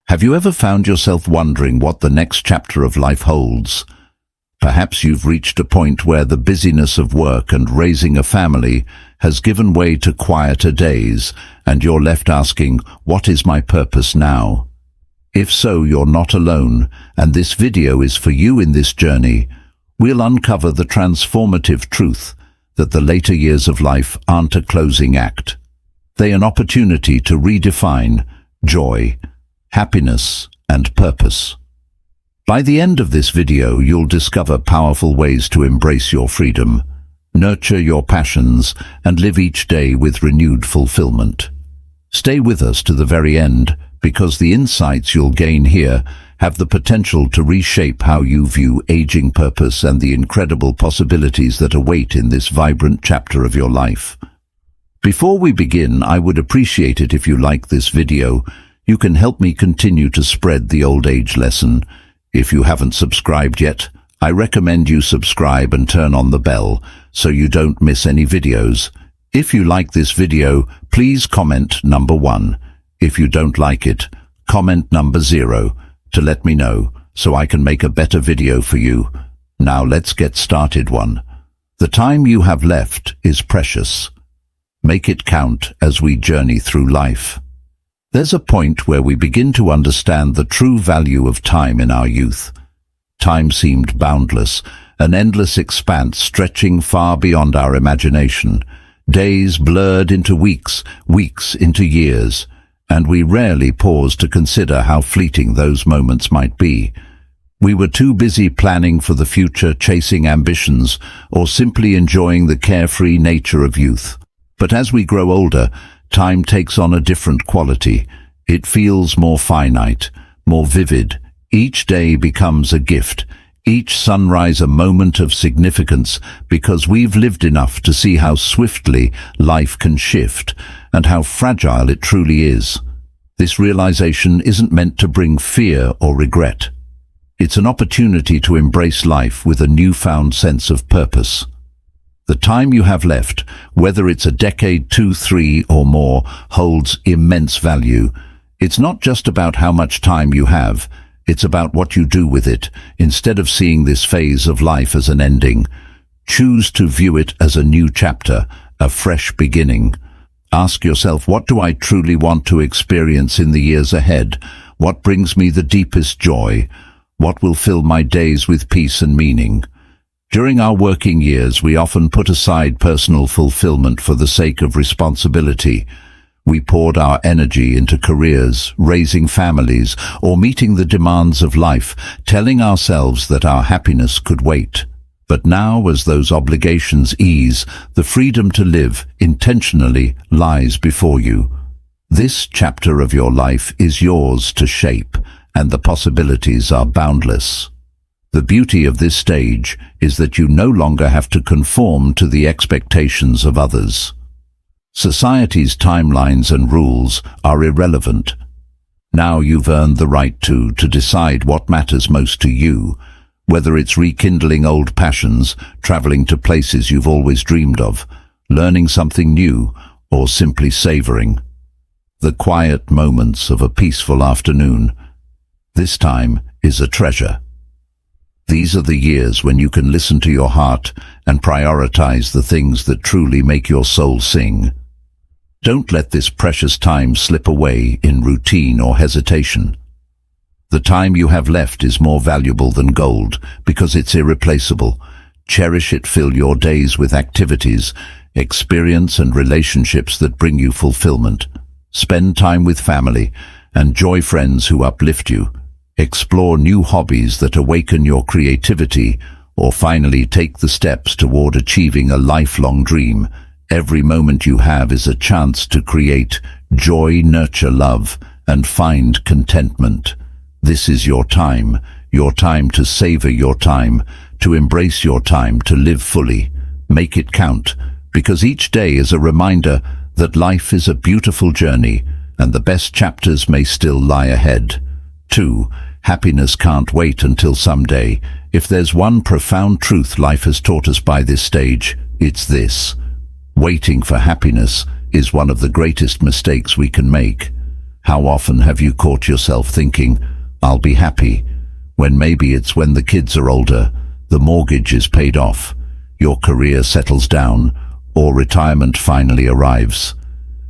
Have you ever found yourself wondering what the next chapter of life holds? Perhaps you've reached a point where the busyness of work and raising a family has given way to quieter days, and you're left asking, what is my purpose now? If so, you're not alone, and this video is for you in this journey. We'll uncover the transformative truth that the later years of life aren't a closing act. They're an opportunity to redefine joy, happiness, and purpose. By the end of this video, you'll discover powerful ways to embrace your freedom, nurture your passions, and live each day with renewed fulfillment. Stay with us to the very end, because the insights you'll gain here have the potential to reshape how you view aging, purpose, and the incredible possibilities that await in this vibrant chapter of your life. Before we begin, I would appreciate it if you like this video. You can help me continue to spread the old age lesson. If you haven't subscribed yet, I recommend you subscribe and turn on the bell so you don't miss any videos. If you like this video, please comment number 1. If you don't like it, comment number 0 to let me know so I can make a better video for you. Now let's get started. 1. The time you have left is precious. Make it count as we journey through life. There's a point where we begin to understand the true value of time in our youth. Time seemed boundless, an endless expanse stretching far beyond our imagination. Days blurred into weeks, weeks into years, and we rarely paused to consider how fleeting those moments might be. We were too busy planning for the future, chasing ambitions, or simply enjoying the carefree nature of youth. But as we grow older, time takes on a different quality. It feels more finite, more vivid. Each day becomes a gift, each sunrise a moment of significance, because we've lived enough to see how swiftly life can shift and how fragile it truly is. This realization isn't meant to bring fear or regret. It's an opportunity to embrace life with a newfound sense of purpose. The time you have left, whether it's a decade, 2, 3, or more, holds immense value. It's not just about how much time you have, it's about what you do with it. Instead of seeing this phase of life as an ending, choose to view it as a new chapter, a fresh beginning. Ask yourself, what do I truly want to experience in the years ahead? What brings me the deepest joy? What will fill my days with peace and meaning? During our working years, we often put aside personal fulfillment for the sake of responsibility. We poured our energy into careers, raising families, or meeting the demands of life, telling ourselves that our happiness could wait. But now, as those obligations ease, the freedom to live intentionally lies before you. This chapter of your life is yours to shape, and the possibilities are boundless. The beauty of this stage is that you no longer have to conform to the expectations of others. Society's timelines and rules are irrelevant. Now you've earned the right to decide what matters most to you, whether it's rekindling old passions, traveling to places you've always dreamed of, learning something new, or simply savoring the quiet moments of a peaceful afternoon. This time is a treasure. These are the years when you can listen to your heart and prioritize the things that truly make your soul sing. Don't let this precious time slip away in routine or hesitation. The time you have left is more valuable than gold because it's irreplaceable. Cherish it, fill your days with activities, experience and relationships that bring you fulfillment. Spend time with family and enjoy friends who uplift you. Explore new hobbies that awaken your creativity, or finally take the steps toward achieving a lifelong dream. Every moment you have is a chance to create joy, nurture love, and find contentment. This is your time to savor your time, to embrace your time, to live fully. Make it count, because each day is a reminder that life is a beautiful journey, and the best chapters may still lie ahead. 2. Happiness can't wait until someday. If there's one profound truth life has taught us by this stage, it's this: waiting for happiness is one of the greatest mistakes we can make. How often have you caught yourself thinking, "I'll be happy," when maybe it's when the kids are older, the mortgage is paid off, your career settles down, or retirement finally arrives?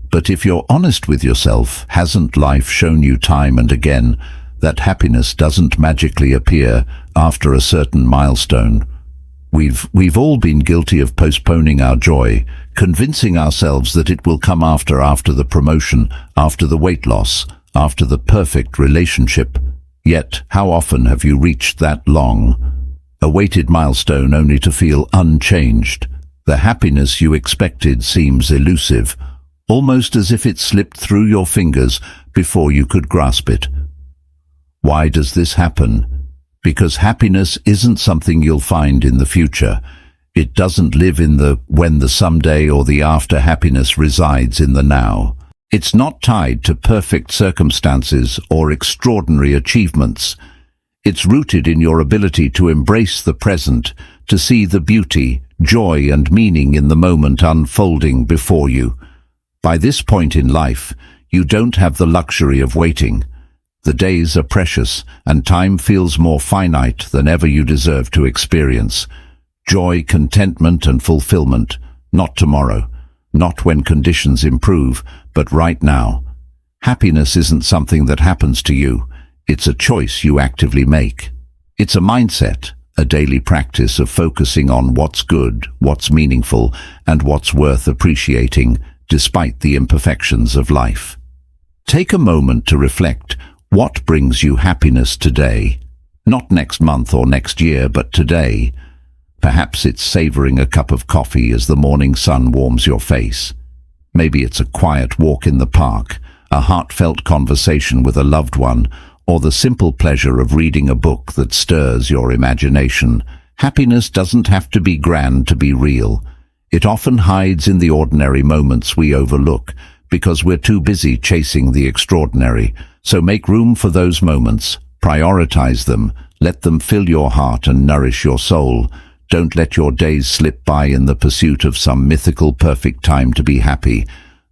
But if you're honest with yourself, hasn't life shown you time and again that happiness doesn't magically appear after a certain milestone? We've all been guilty of postponing our joy, convincing ourselves that it will come after the promotion, after the weight loss, after the perfect relationship. Yet, how often have you reached that long-awaited milestone only to feel unchanged? The happiness you expected seems elusive, almost as if it slipped through your fingers before you could grasp it. Why does this happen? Because happiness isn't something you'll find in the future. It doesn't live in the when the someday or the after. Happiness resides in the now. It's not tied to perfect circumstances or extraordinary achievements. It's rooted in your ability to embrace the present, to see the beauty, joy and meaning in the moment unfolding before you. By this point in life, you don't have the luxury of waiting. The days are precious, and time feels more finite than ever. You deserve to experience joy, contentment and fulfillment, not tomorrow, not when conditions improve, but right now. Happiness isn't something that happens to you. It's a choice you actively make. It's a mindset, a daily practice of focusing on what's good, what's meaningful, and what's worth appreciating, despite the imperfections of life. Take a moment to reflect. What brings you happiness today? Not next month or next year, but today. Perhaps it's savoring a cup of coffee as the morning sun warms your face. Maybe it's a quiet walk in the park, a heartfelt conversation with a loved one, or the simple pleasure of reading a book that stirs your imagination. Happiness doesn't have to be grand to be real. It often hides in the ordinary moments we overlook, because we're too busy chasing the extraordinary. So make room for those moments, prioritize them, let them fill your heart and nourish your soul. Don't let your days slip by in the pursuit of some mythical perfect time to be happy.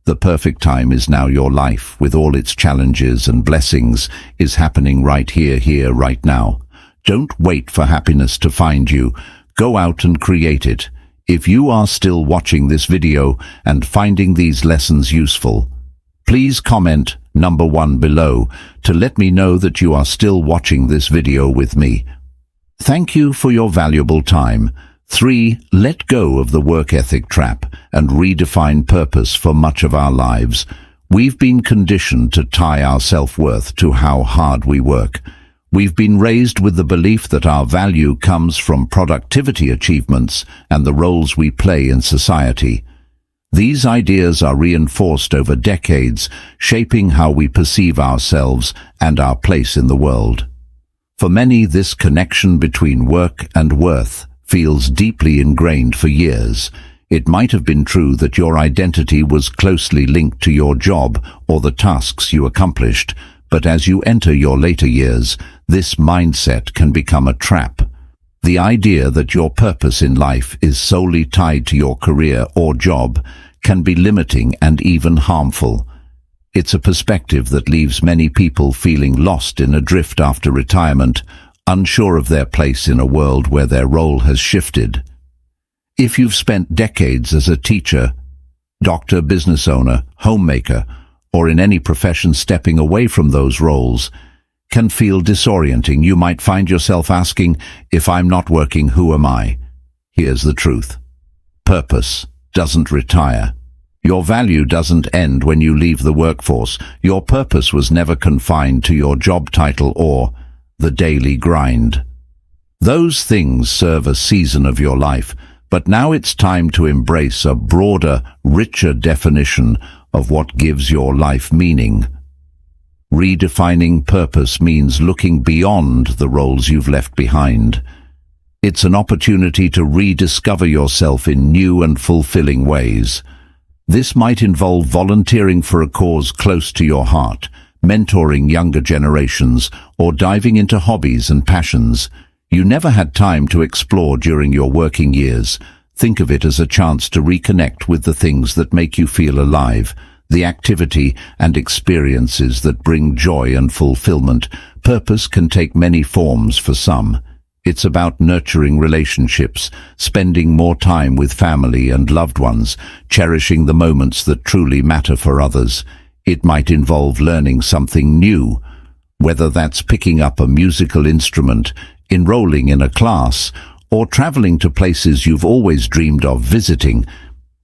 The perfect time is now. Your life, with all its challenges and blessings, is happening right here, right now. Don't wait for happiness to find you. Go out and create it. If you are still watching this video and finding these lessons useful, please comment number 1 below to let me know that you are still watching this video with me. Thank you for your valuable time. 3. Let go of the work ethic trap and redefine purpose. For much of our lives, we've been conditioned to tie our self-worth to how hard we work. We've been raised with the belief that our value comes from productivity achievements and the roles we play in society. These ideas are reinforced over decades, shaping how we perceive ourselves and our place in the world. For many, this connection between work and worth feels deeply ingrained for years. It might have been true that your identity was closely linked to your job or the tasks you accomplished, but as you enter your later years, this mindset can become a trap. The idea that your purpose in life is solely tied to your career or job can be limiting and even harmful. It's a perspective that leaves many people feeling lost in a drift after retirement, unsure of their place in a world where their role has shifted. If you've spent decades as a teacher, doctor, business owner, homemaker, or in any profession, stepping away from those roles can feel disorienting. You might find yourself asking, if I'm not working, who am I? Here's the truth. Purpose doesn't retire. Your value doesn't end when you leave the workforce. Your purpose was never confined to your job title or the daily grind. Those things serve a season of your life, but now it's time to embrace a broader, richer definition of what gives your life meaning. Redefining purpose means looking beyond the roles you've left behind. It's an opportunity to rediscover yourself in new and fulfilling ways. This might involve volunteering for a cause close to your heart, mentoring younger generations, or diving into hobbies and passions you never had time to explore during your working years. Think of it as a chance to reconnect with the things that make you feel alive. the activity and experiences that bring joy and fulfillment. Purpose can take many forms for some. It's about nurturing relationships, spending more time with family and loved ones, cherishing the moments that truly matter for others. It might involve learning something new, whether that's picking up a musical instrument, enrolling in a class, or traveling to places you've always dreamed of visiting.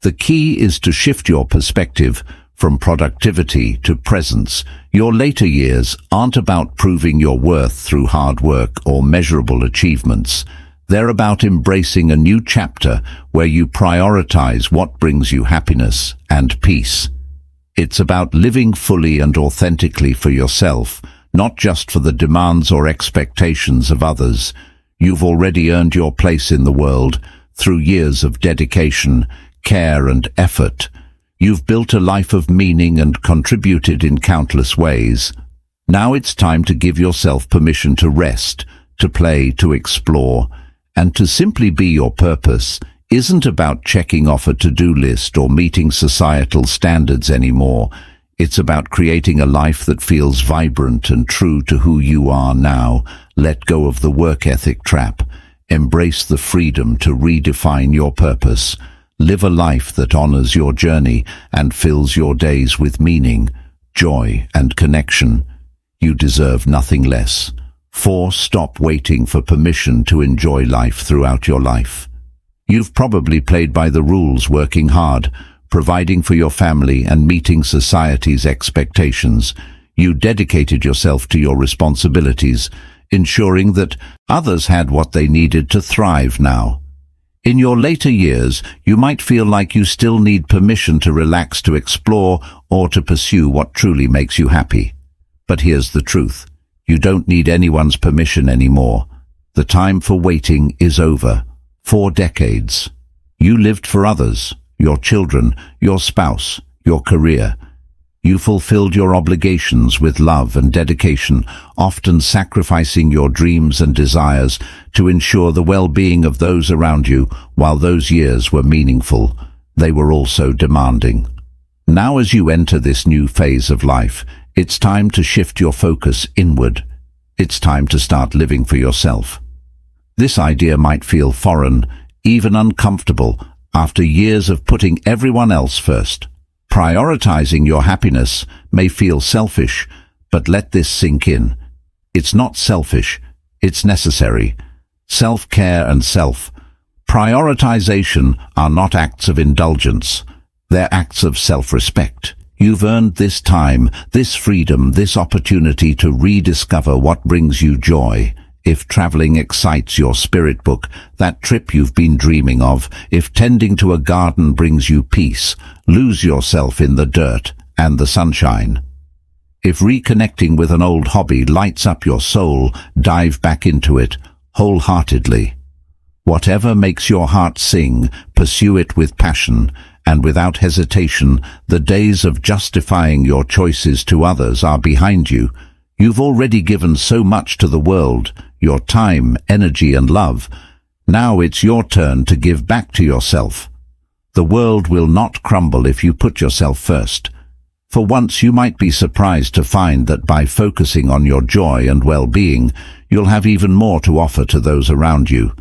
The key is to shift your perspective from productivity to presence. Your later years aren't about proving your worth through hard work or measurable achievements. They're about embracing a new chapter where you prioritize what brings you happiness and peace. It's about living fully and authentically for yourself, not just for the demands or expectations of others. You've already earned your place in the world through years of dedication, care and effort. You've built a life of meaning and contributed in countless ways. Now it's time to give yourself permission to rest, to play, to explore, and to simply be. Your purpose isn't about checking off a to-do list or meeting societal standards anymore. It's about creating a life that feels vibrant and true to who you are now. Let go of the work ethic trap. Embrace the freedom to redefine your purpose. Live a life that honors your journey and fills your days with meaning, joy, and connection. You deserve nothing less. 4. Stop waiting for permission to enjoy life throughout your life. You've probably played by the rules, working hard, providing for your family, and meeting society's expectations. You dedicated yourself to your responsibilities, ensuring that others had what they needed to thrive now. In your later years, you might feel like you still need permission to relax, to explore, or to pursue what truly makes you happy. But here's the truth. You don't need anyone's permission anymore. The time for waiting is over. 4 decades. You lived for others, your children, your spouse, your career. You fulfilled your obligations with love and dedication, often sacrificing your dreams and desires to ensure the well-being of those around you. While those years were meaningful, they were also demanding. Now, as you enter this new phase of life, it's time to shift your focus inward. It's time to start living for yourself. This idea might feel foreign, even uncomfortable, after years of putting everyone else first. Prioritizing your happiness may feel selfish, but let this sink in. It's not selfish, it's necessary. Self-care and self-prioritization are not acts of indulgence. They're acts of self-respect. You've earned this time, this freedom, this opportunity to rediscover what brings you joy. If traveling excites your spirit, book that trip you've been dreaming of. If tending to a garden brings you peace, lose yourself in the dirt and the sunshine. If reconnecting with an old hobby lights up your soul, dive back into it wholeheartedly. Whatever makes your heart sing, pursue it with passion and without hesitation. The days of justifying your choices to others are behind you. You've already given so much to the world, your time, energy and love. Now it's your turn to give back to yourself. The world will not crumble if you put yourself first. For once, you might be surprised to find that by focusing on your joy and well-being, you'll have even more to offer to those around you.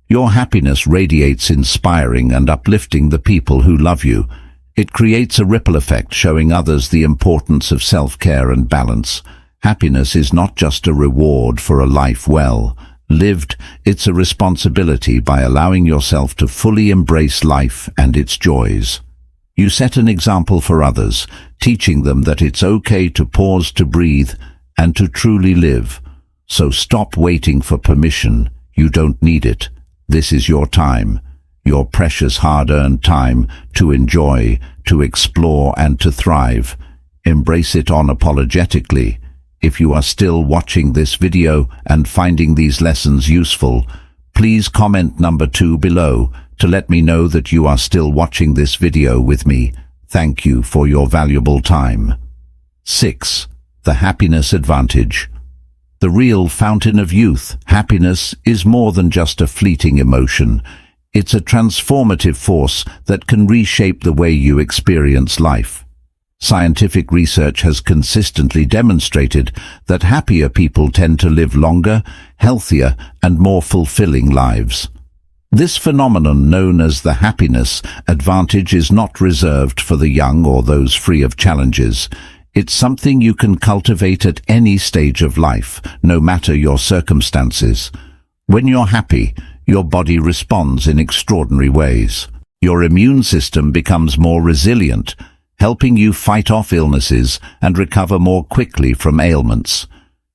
Your happiness radiates, inspiring and uplifting the people who love you. It creates a ripple effect, showing others the importance of self-care and balance. Happiness is not just a reward for a life well lived, it's a responsibility. By allowing yourself to fully embrace life and its joys, you set an example for others, teaching them that it's okay to pause, to breathe, and to truly live. So stop waiting for permission. You don't need it. This is your time, your precious hard-earned time to enjoy, to explore, and to thrive. Embrace it unapologetically. If you are still watching this video and finding these lessons useful, please comment number 2 below to let me know that you are still watching this video with me. Thank you for your valuable time. 6. The happiness advantage. The real fountain of youth. Happiness is more than just a fleeting emotion. It's a transformative force that can reshape the way you experience life. Scientific research has consistently demonstrated that happier people tend to live longer, healthier, and more fulfilling lives. This phenomenon, known as the happiness advantage, is not reserved for the young or those free of challenges. It's something you can cultivate at any stage of life, no matter your circumstances. When you're happy, your body responds in extraordinary ways. Your immune system becomes more resilient, helping you fight off illnesses and recover more quickly from ailments.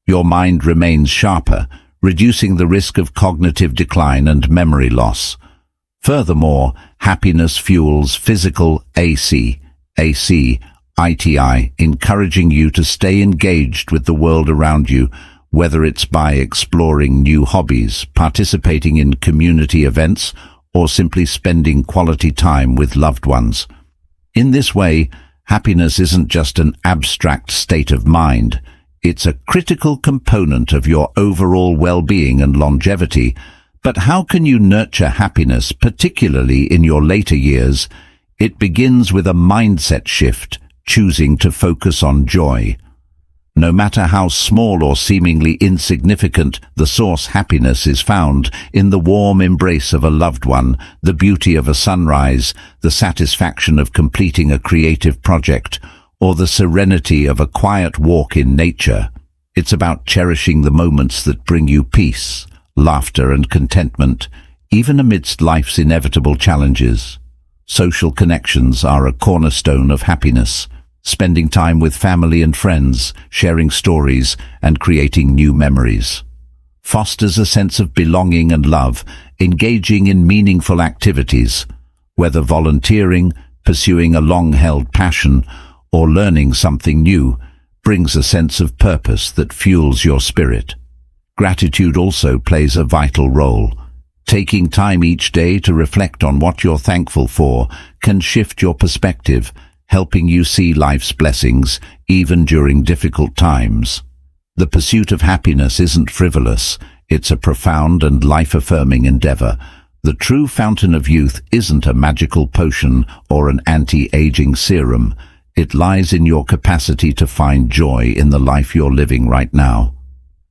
Your mind remains sharper, reducing the risk of cognitive decline and memory loss. Furthermore, happiness fuels physical ITI, encouraging you to stay engaged with the world around you, whether it's by exploring new hobbies, participating in community events, or simply spending quality time with loved ones. In this way, happiness isn't just an abstract state of mind. It's a critical component of your overall well-being and longevity. But how can you nurture happiness, particularly in your later years? It begins with a mindset shift, choosing to focus on joy. No matter how small or seemingly insignificant, the source happiness is found in the warm embrace of a loved one, the beauty of a sunrise, the satisfaction of completing a creative project, or the serenity of a quiet walk in nature. It's about cherishing the moments that bring you peace, laughter, and contentment, even amidst life's inevitable challenges. Social connections are a cornerstone of happiness. Spending time with family and friends, sharing stories, and creating new memories fosters a sense of belonging and love. Engaging in meaningful activities, whether volunteering, pursuing a long-held passion, or learning something new, brings a sense of purpose that fuels your spirit. Gratitude also plays a vital role. Taking time each day to reflect on what you're thankful for can shift your perspective, helping you see life's blessings even during difficult times. The pursuit of happiness isn't frivolous. It's a profound and life-affirming endeavor. The true fountain of youth isn't a magical potion or an anti-aging serum. It lies in your capacity to find joy in the life you're living right now.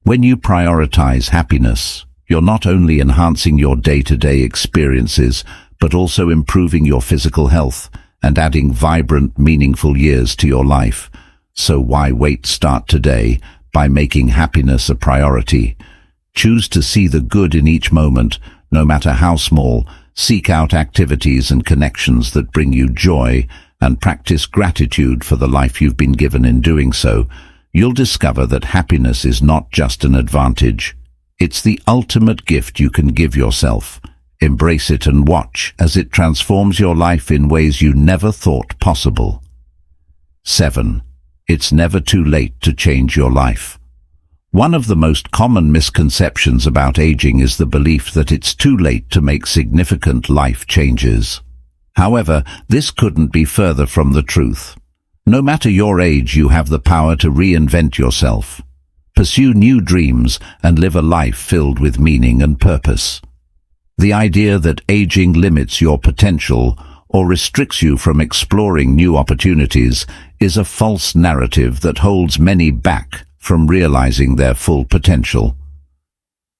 When you prioritize happiness, you're not only enhancing your day-to-day experiences, but also improving your physical health and adding vibrant, meaningful years to your life. So why wait? Start today by making happiness a priority. Choose to see the good in each moment, no matter how small. Seek out activities and connections that bring you joy, and practice gratitude for the life you've been given. In doing so, you'll discover that happiness is not just an advantage. It's the ultimate gift you can give yourself. Embrace it and watch as it transforms your life in ways you never thought possible. 7. It's never too late to change your life. One of the most common misconceptions about aging is the belief that it's too late to make significant life changes. However, this couldn't be further from the truth. No matter your age, you have the power to reinvent yourself. Pursue new dreams and live a life filled with meaning and purpose. The idea that aging limits your potential or restricts you from exploring new opportunities is a false narrative that holds many back from realizing their full potential.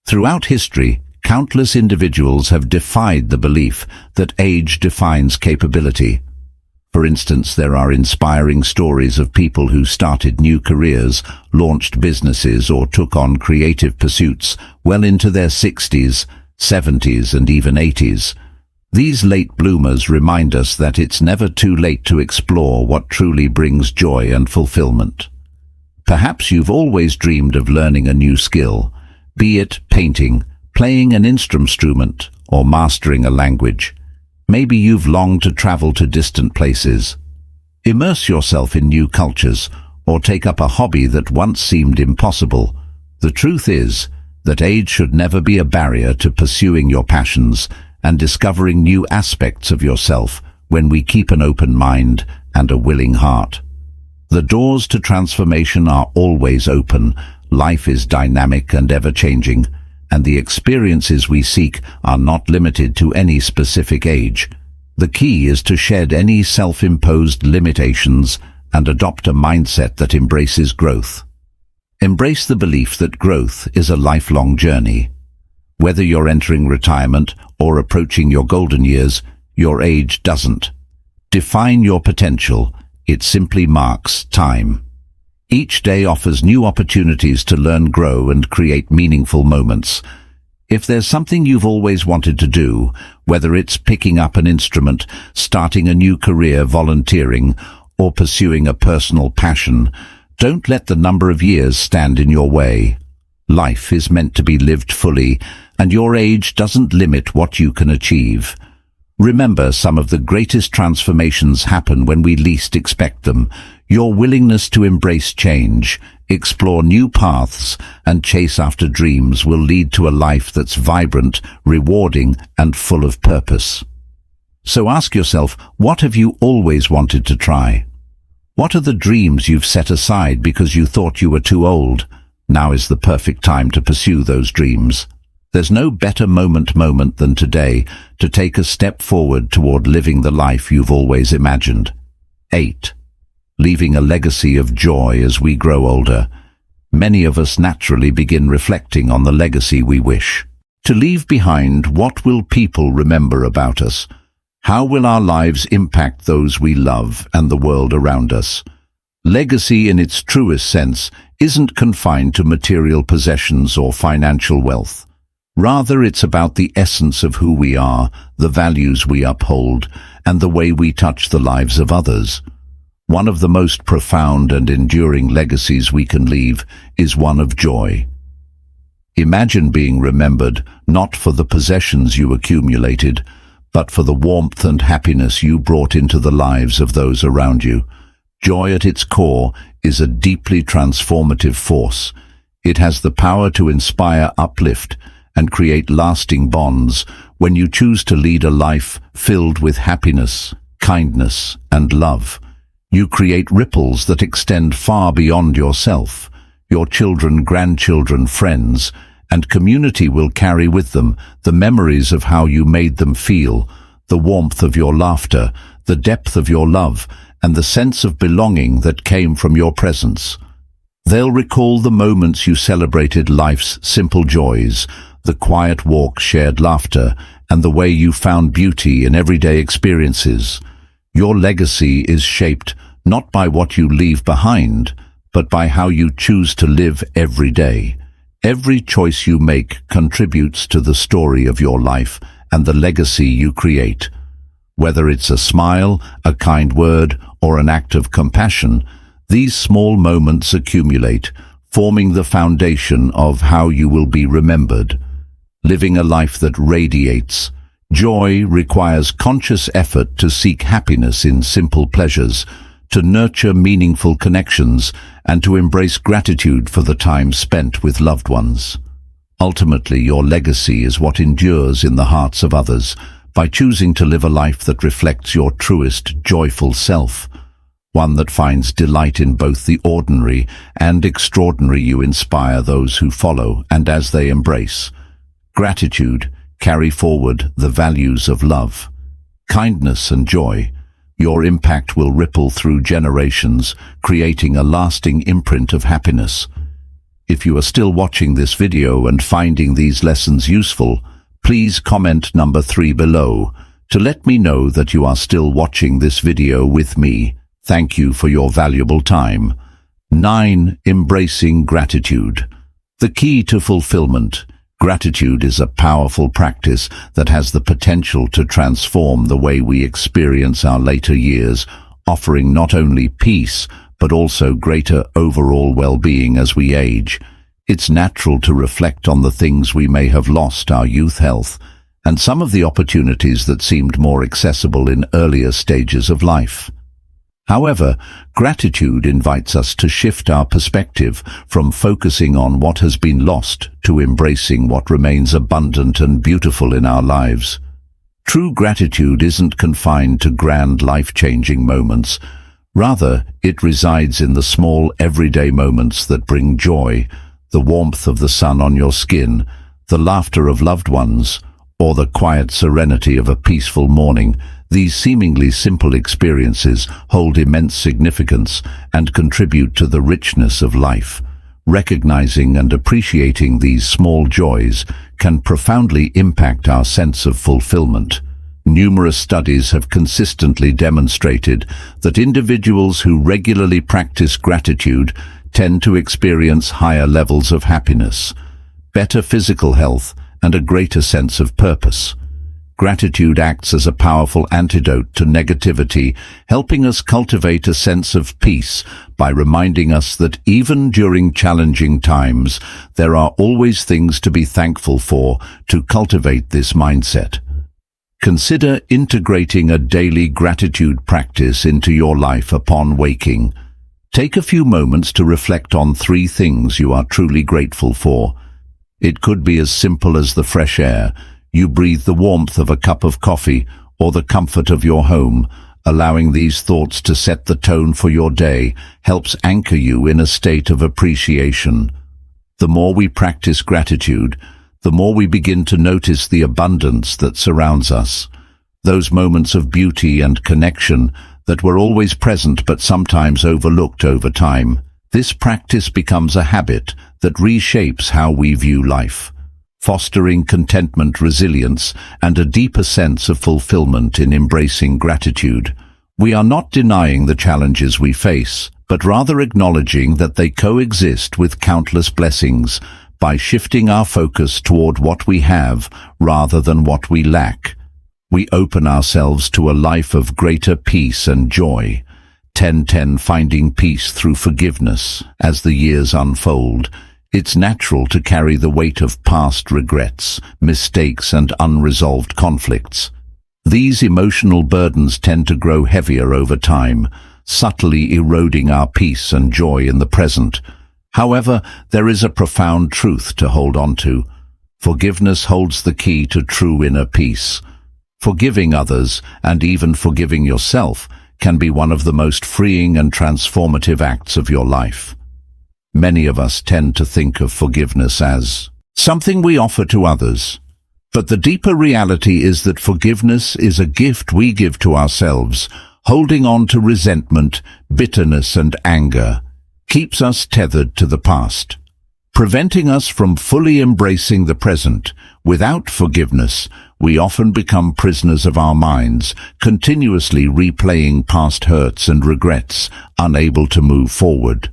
Throughout history, countless individuals have defied the belief that age defines capability. For instance, there are inspiring stories of people who started new careers, launched businesses, or took on creative pursuits well into their 60s, 70s, and even 80s. These late bloomers remind us that it's never too late to explore what truly brings joy and fulfillment. Perhaps you've always dreamed of learning a new skill, be it painting, playing an instrument, or mastering a language. Maybe you've longed to travel to distant places. Immerse yourself in new cultures, or take up a hobby that once seemed impossible. The truth is that age should never be a barrier to pursuing your passions and discovering new aspects of yourself when we keep an open mind and a willing heart. The doors to transformation are always open. Life is dynamic and ever-changing, and the experiences we seek are not limited to any specific age. The key is to shed any self-imposed limitations and adopt a mindset that embraces growth. Embrace the belief that growth is a lifelong journey. Whether you're entering retirement or approaching your golden years, your age doesn't define your potential, it simply marks time. Each day offers new opportunities to learn, grow, and create meaningful moments. If there's something you've always wanted to do, whether it's picking up an instrument, starting a new career, volunteering, or pursuing a personal passion, don't let the number of years stand in your way. Life is meant to be lived fully, and your age doesn't limit what you can achieve. Remember, some of the greatest transformations happen when we least expect them. Your willingness to embrace change, explore new paths, and chase after dreams will lead to a life that's vibrant, rewarding, and full of purpose. So ask yourself, what have you always wanted to try? What are the dreams you've set aside because you thought you were too old? Now is the perfect time to pursue those dreams. There's no better moment than today to take a step forward toward living the life you've always imagined. 8. Leaving a legacy of joy as we grow older. Many of us naturally begin reflecting on the legacy we wish to leave behind. What will people remember about us? How will our lives impact those we love and the world around us? Legacy in its truest sense isn't confined to material possessions or financial wealth. Rather, it's about the essence of who we are, the values we uphold, and the way we touch the lives of others. One of the most profound and enduring legacies we can leave is one of joy. Imagine being remembered not for the possessions you accumulated, but for the warmth and happiness you brought into the lives of those around you. Joy at its core is a deeply transformative force. It has the power to inspire, uplift, and create lasting bonds when you choose to lead a life filled with happiness, kindness, and love. You create ripples that extend far beyond yourself. Your children, grandchildren, friends, and community will carry with them the memories of how you made them feel, the warmth of your laughter, the depth of your love, and the sense of belonging that came from your presence. They'll recall the moments you celebrated life's simple joys, the quiet walk, shared laughter, and the way you found beauty in everyday experiences. Your legacy is shaped not by what you leave behind, but by how you choose to live every day. Every choice you make contributes to the story of your life and the legacy you create. Whether it's a smile, a kind word, or an act of compassion, these small moments accumulate, forming the foundation of how you will be remembered. Living a life that radiates joy requires conscious effort to seek happiness in simple pleasures, to nurture meaningful connections, and to embrace gratitude for the time spent with loved ones. Ultimately, your legacy is what endures in the hearts of others. By choosing to live a life that reflects your truest, joyful self, one that finds delight in both the ordinary and extraordinary, you inspire those who follow, and as they embrace gratitude, carry forward the values of love, kindness, and joy. Your impact will ripple through generations, creating a lasting imprint of happiness. If you are still watching this video and finding these lessons useful, please comment number 3 below to let me know that you are still watching this video with me. Thank you for your valuable time. 9. Embracing gratitude. The key to fulfillment. Gratitude is a powerful practice that has the potential to transform the way we experience our later years, offering not only peace, but also greater overall well-being as we age. It's natural to reflect on the things we may have lost, our youth, health, and some of the opportunities that seemed more accessible in earlier stages of life. However, gratitude invites us to shift our perspective from focusing on what has been lost to embracing what remains abundant and beautiful in our lives. True gratitude isn't confined to grand, life-changing moments. Rather, it resides in the small, everyday moments that bring joy, the warmth of the sun on your skin, the laughter of loved ones, or the quiet serenity of a peaceful morning. These seemingly simple experiences hold immense significance and contribute to the richness of life. Recognizing and appreciating these small joys can profoundly impact our sense of fulfillment. Numerous studies have consistently demonstrated that individuals who regularly practice gratitude tend to experience higher levels of happiness, better physical health, and a greater sense of purpose. Gratitude acts as a powerful antidote to negativity, helping us cultivate a sense of peace by reminding us that even during challenging times, there are always things to be thankful for. To cultivate this mindset, consider integrating a daily gratitude practice into your life upon waking. Take a few moments to reflect on 3 things you are truly grateful for. It could be as simple as the fresh air you breathe, the warmth of a cup of coffee, or the comfort of your home. Allowing these thoughts to set the tone for your day helps anchor you in a state of appreciation. The more we practice gratitude, the more we begin to notice the abundance that surrounds us. Those moments of beauty and connection that were always present but sometimes overlooked over time. This practice becomes a habit that reshapes how we view life, fostering contentment, resilience, and a deeper sense of fulfillment. In embracing gratitude, we are not denying the challenges we face, but rather acknowledging that they coexist with countless blessings. By shifting our focus toward what we have rather than what we lack, we open ourselves to a life of greater peace and joy. 10:10 Finding peace through forgiveness. As the years unfold, it's natural to carry the weight of past regrets, mistakes, and unresolved conflicts. These emotional burdens tend to grow heavier over time, subtly eroding our peace and joy in the present. However, there is a profound truth to hold on to. Forgiveness holds the key to true inner peace. Forgiving others, and even forgiving yourself, can be one of the most freeing and transformative acts of your life. Many of us tend to think of forgiveness as something we offer to others. But the deeper reality is that forgiveness is a gift we give to ourselves. Holding on to resentment, bitterness, and anger keeps us tethered to the past, preventing us from fully embracing the present. Without forgiveness, we often become prisoners of our minds, continuously replaying past hurts and regrets, unable to move forward.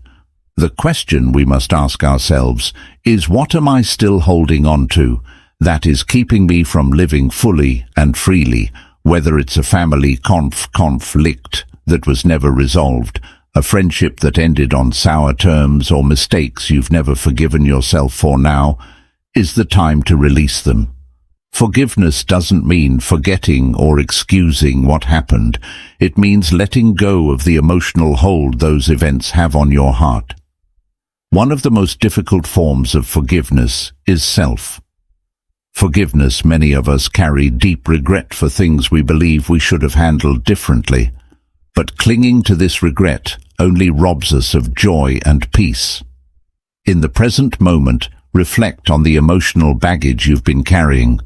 The question we must ask ourselves is, what am I still holding on to that is keeping me from living fully and freely? Whether it's a family conflict that was never resolved, a friendship that ended on sour terms, or mistakes you've never forgiven yourself for, now is the time to release them. Forgiveness doesn't mean forgetting or excusing what happened. It means letting go of the emotional hold those events have on your heart. One of the most difficult forms of forgiveness is self-forgiveness. Many of us carry deep regret for things we believe we should have handled differently, but clinging to this regret only robs us of joy and peace. In the present moment, reflect on the emotional baggage you've been carrying.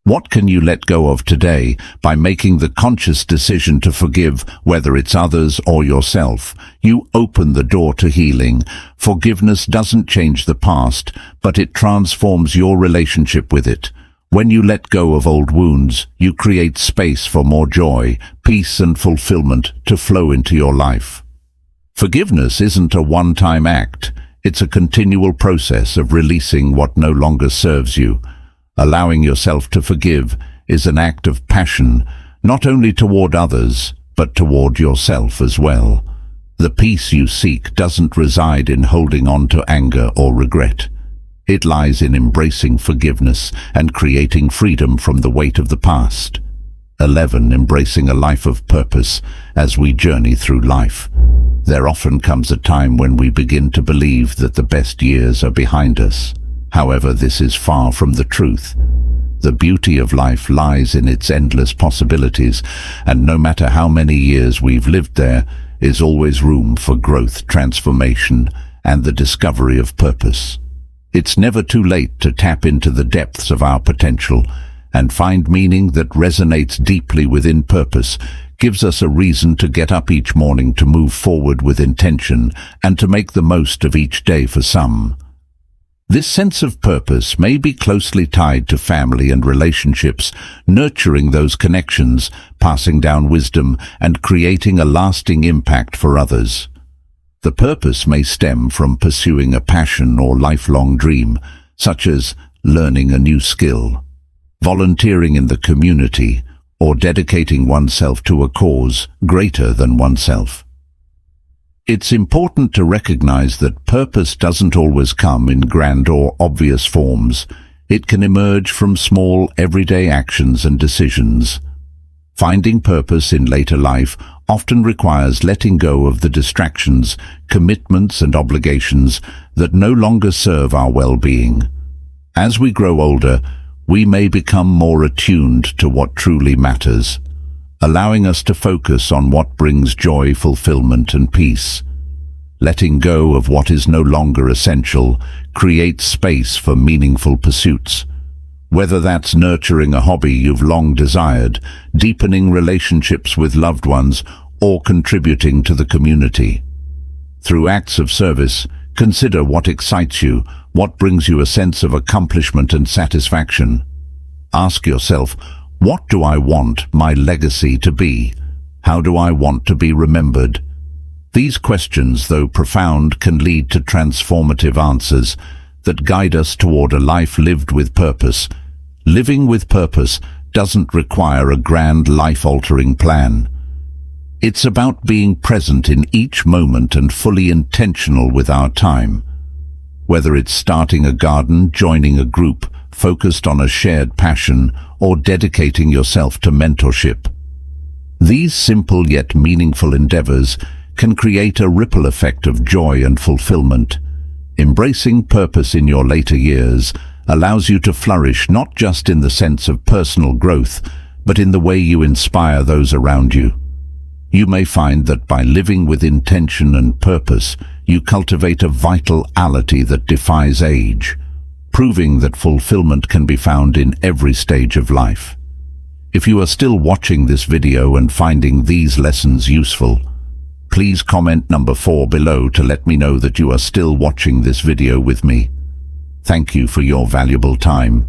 What can you let go of today? By making the conscious decision to forgive, whether it's others or yourself, you open the door to healing. Forgiveness doesn't change the past, but it transforms your relationship with it. When you let go of old wounds, you create space for more joy, peace, and fulfillment to flow into your life. Forgiveness isn't a one-time act. It's a continual process of releasing what no longer serves you. Allowing yourself to forgive is an act of passion, not only toward others, but toward yourself as well. The peace you seek doesn't reside in holding on to anger or regret. It lies in embracing forgiveness and creating freedom from the weight of the past. 11. Embracing a life of purpose. As we journey through life, there often comes a time when we begin to believe that the best years are behind us. However, this is far from the truth. The beauty of life lies in its endless possibilities, and no matter how many years we've lived, there is always room for growth, transformation, and the discovery of purpose. It's never too late to tap into the depths of our potential and find meaning that resonates deeply within purpose gives us a reason to get up each morning, to move forward with intention, and to make the most of each day. For some, this sense of purpose may be closely tied to family and relationships, nurturing those connections, passing down wisdom, and creating a lasting impact for others. The purpose may stem from pursuing a passion or lifelong dream, such as learning a new skill, volunteering in the community, or dedicating oneself to a cause greater than oneself. It's important to recognize that purpose doesn't always come in grand or obvious forms. It can emerge from small, everyday actions and decisions. Finding purpose in later life often requires letting go of the distractions, commitments, and obligations that no longer serve our well-being. As we grow older, we may become more attuned to what truly matters, allowing us to focus on what brings joy, fulfillment, and peace. Letting go of what is no longer essential creates space for meaningful pursuits. Whether that's nurturing a hobby you've long desired, deepening relationships with loved ones, or contributing to the community. Through acts of service, consider what excites you, what brings you a sense of accomplishment and satisfaction. Ask yourself, what do I want my legacy to be? How do I want to be remembered? These questions, though profound, can lead to transformative answers that guide us toward a life lived with purpose. Living with purpose doesn't require a grand, life-altering plan. It's about being present in each moment and fully intentional with our time. Whether it's starting a garden, joining a group, focused on a shared passion, or dedicating yourself to mentorship. These simple yet meaningful endeavors can create a ripple effect of joy and fulfillment. Embracing purpose in your later years allows you to flourish not just in the sense of personal growth, but in the way you inspire those around you. You may find that by living with intention and purpose, you cultivate a vitality that defies age, proving that fulfillment can be found in every stage of life. If you are still watching this video and finding these lessons useful, please comment number 4 below to let me know that you are still watching this video with me. Thank you for your valuable time.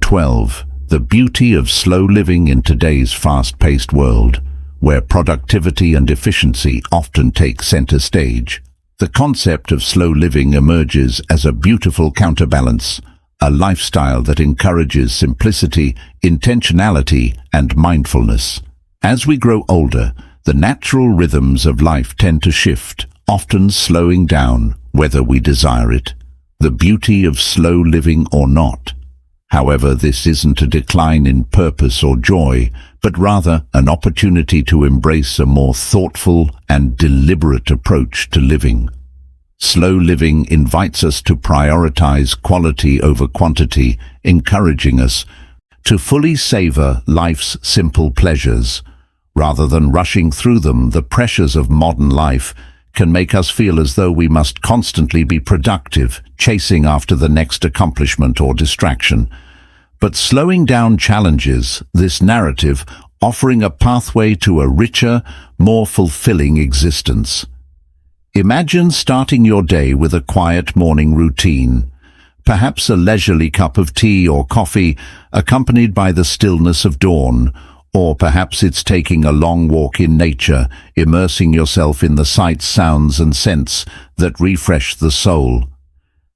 12. The beauty of slow living in today's fast-paced world, where productivity and efficiency often take center stage. The concept of slow living emerges as a beautiful counterbalance, a lifestyle that encourages simplicity, intentionality, and mindfulness. As we grow older, the natural rhythms of life tend to shift, often slowing down, whether we desire it. The beauty of slow living or not. However, this isn't a decline in purpose or joy, but rather an opportunity to embrace a more thoughtful and deliberate approach to living. Slow living invites us to prioritize quality over quantity, encouraging us to fully savor life's simple pleasures. Rather than rushing through them, the pressures of modern life can make us feel as though we must constantly be productive, chasing after the next accomplishment or distraction. But slowing down challenges this narrative, offering a pathway to a richer, more fulfilling existence. Imagine starting your day with a quiet morning routine, perhaps a leisurely cup of tea or coffee accompanied by the stillness of dawn, or perhaps it's taking a long walk in nature, immersing yourself in the sights, sounds, and scents that refresh the soul.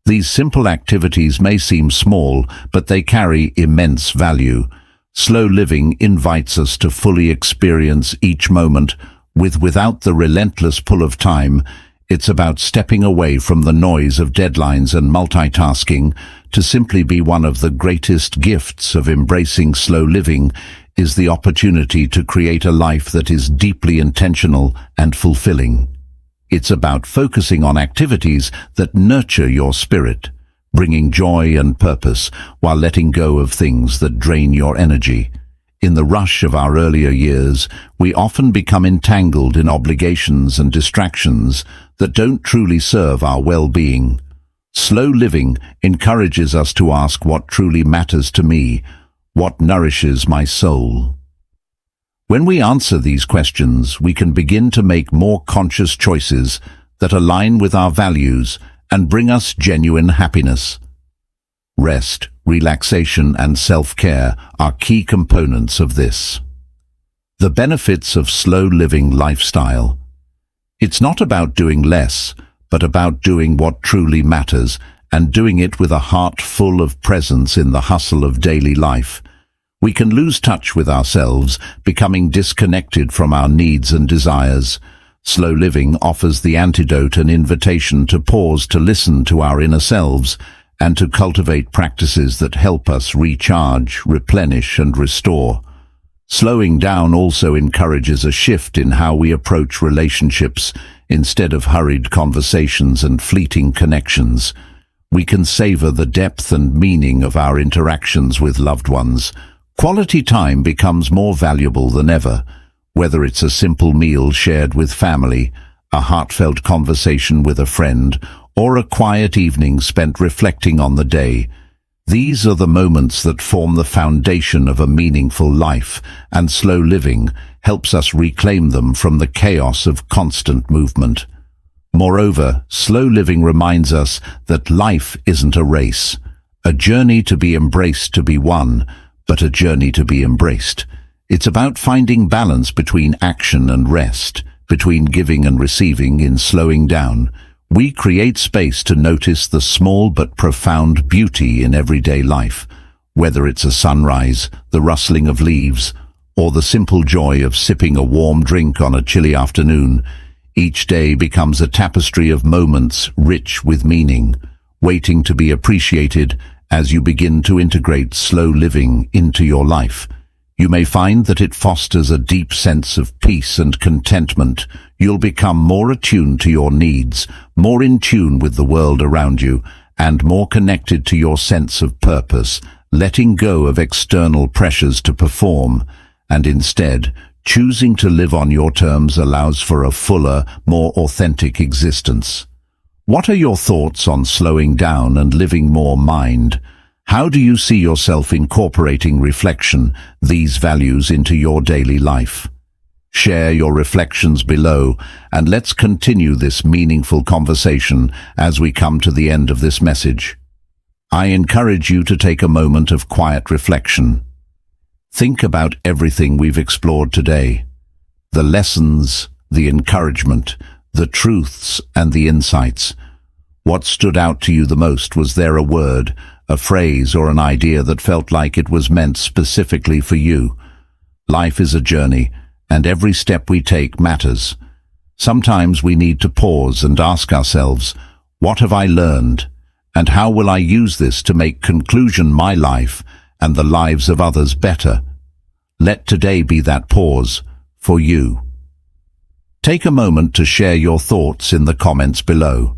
These simple activities may seem small, but they carry immense value. Slow living invites us to fully experience each moment without the relentless pull of time. It's about stepping away from the noise of deadlines and multitasking to simply be. One of the greatest gifts of embracing slow living is the opportunity to create a life that is deeply intentional and fulfilling. It's about focusing on activities that nurture your spirit, bringing joy and purpose while letting go of things that drain your energy. In the rush of our earlier years, we often become entangled in obligations and distractions that don't truly serve our well-being. Slow living encourages us to ask what truly matters to me. What nourishes my soul? When we answer these questions, we can begin to make more conscious choices that align with our values and bring us genuine happiness. Rest, relaxation, and self-care are key components of this. The benefits of slow-living lifestyle. It's not about doing less, but about doing what truly matters and doing it with a heart full of presence in the hustle of daily life. We can lose touch with ourselves, becoming disconnected from our needs and desires. Slow living offers the antidote, an invitation to pause, to listen to our inner selves, and to cultivate practices that help us recharge, replenish, and restore. Slowing down also encourages a shift in how we approach relationships. Instead of hurried conversations and fleeting connections, we can savor the depth and meaning of our interactions with loved ones. Quality time becomes more valuable than ever, whether it's a simple meal shared with family, a heartfelt conversation with a friend, or a quiet evening spent reflecting on the day. These are the moments that form the foundation of a meaningful life, and slow living helps us reclaim them from the chaos of constant movement. Moreover, slow living reminds us that life isn't a race, a journey to be embraced, to be won, but a journey to be embraced. It's about finding balance between action and rest, between giving and receiving. In slowing down, we create space to notice the small but profound beauty in everyday life, whether it's a sunrise, the rustling of leaves, or the simple joy of sipping a warm drink on a chilly afternoon. Each day becomes a tapestry of moments rich with meaning, waiting to be appreciated. As you begin to integrate slow living into your life, you may find that it fosters a deep sense of peace and contentment. You'll become more attuned to your needs, more in tune with the world around you, and more connected to your sense of purpose, letting go of external pressures to perform, and instead choosing to live on your terms allows for a fuller, more authentic existence. What are your thoughts on slowing down and living more mind? How do you see yourself incorporating reflection, these values, into your daily life? Share your reflections below, and let's continue this meaningful conversation as we come to the end of this message. I encourage you to take a moment of quiet reflection. Think about everything we've explored today. The lessons, the encouragement, the truths, and the insights. What stood out to you the most? Was there a word, a phrase, or an idea that felt like it was meant specifically for you? Life is a journey, and every step we take matters. Sometimes we need to pause and ask ourselves, what have I learned, and how will I use this to make conclusion my life and the lives of others better? Let today be that pause for you. Take a moment to share your thoughts in the comments below.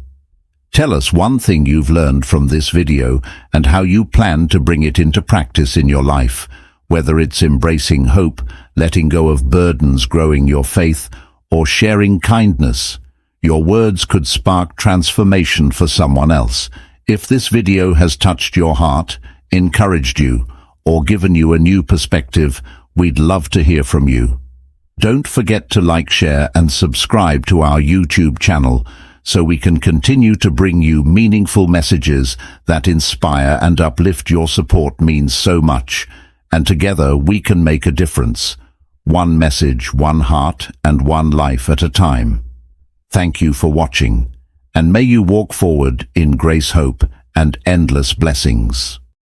Tell us one thing you've learned from this video and how you plan to bring it into practice in your life, whether it's embracing hope, letting go of burdens, growing your faith, or sharing kindness. Your words could spark transformation for someone else. If this video has touched your heart, encouraged you, or given you a new perspective, we'd love to hear from you. Don't forget to like, share, and subscribe to our YouTube channel so we can continue to bring you meaningful messages that inspire and uplift. Your support means so much, and together we can make a difference. One message, one heart, and one life at a time. Thank you for watching, and may you walk forward in grace, hope, and endless blessings.